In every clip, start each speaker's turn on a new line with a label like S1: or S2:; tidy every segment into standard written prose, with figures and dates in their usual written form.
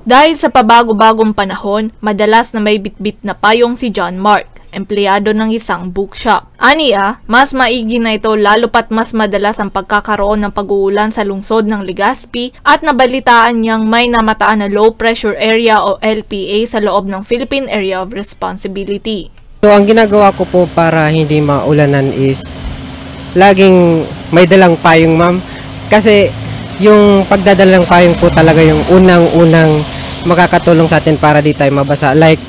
S1: Dahil sa pabago-bagong panahon, madalas na may bitbit na payong si John Mark, empleyado ng isang bookshop. Aniya, mas maigi na ito lalo pat mas madalas ang pagkakaroon ng pag-uulan sa lungsod ng Legazpi at nabalitaan niyang may namataan na Low Pressure Area o LPA sa loob ng Philippine Area of Responsibility.
S2: So ang ginagawa ko po para hindi maulanan is laging may dalang payong, ma'am. Kasi yung pagdadala ng payong po talaga yung unang-unang makakatulong sa atin para di tayo mabasa. Like,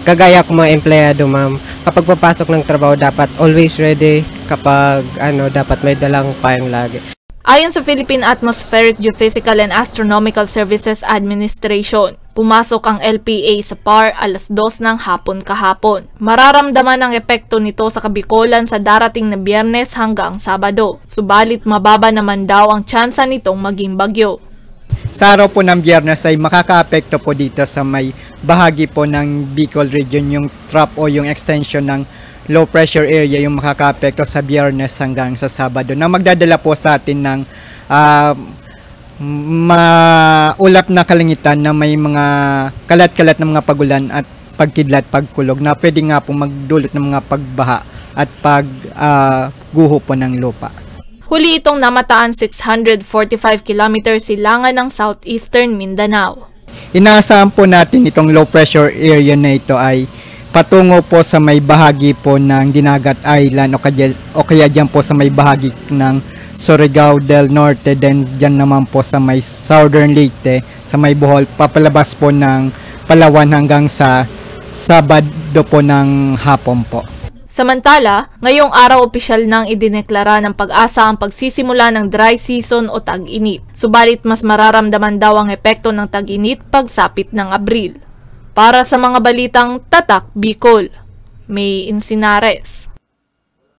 S2: kagaya ko mga empleyado, ma'am, kapag papasok ng trabaho, dapat always ready. Kapag dapat may dalang payong lagi.
S1: Ayon sa Philippine Atmospheric Geophysical and Astronomical Services Administration, pumasok ang LPA sa PAR alas 2 ng hapon kahapon. Mararamdaman ang epekto nito sa Kabikolan sa darating na Biyernes hanggang Sabado. Subalit mababa naman daw ang tsansa nitong maging bagyo.
S3: Sa araw po ng Biyernes ay makakaapekto po dito sa may bahagi po ng Bicol region, yung trap o yung extension ng low pressure area yung makakaapekto sa Biyernes hanggang sa Sabado na magdadala po sa atin ng maulap na kalangitan na may mga kalat-kalat na mga pagulan at pagkidlat, pagkulog na pwede nga po magdulot ng mga pagbaha at pagguho po ng lupa.
S1: Huli itong namataan 645 km silangan ng southeastern Mindanao.
S3: Inaasahan po natin itong low pressure area na ito ay patungo po sa may bahagi po ng Dinagat Island o kaya dyan po sa may bahagi ng Surigao del Norte, then dyan naman po sa may Southern Leyte, sa may Bohol, papalabas po ng Palawan hanggang sa Sabado po ng hapon po.
S1: Samantala, ngayong araw opisyal nang idineklara ng Pag-asa ang pagsisimula ng dry season o tag-init. Subalit mas mararamdaman daw ang epekto ng tag-init pagsapit ng Abril. Para sa mga balitang Tatak Bicol, May Insinares.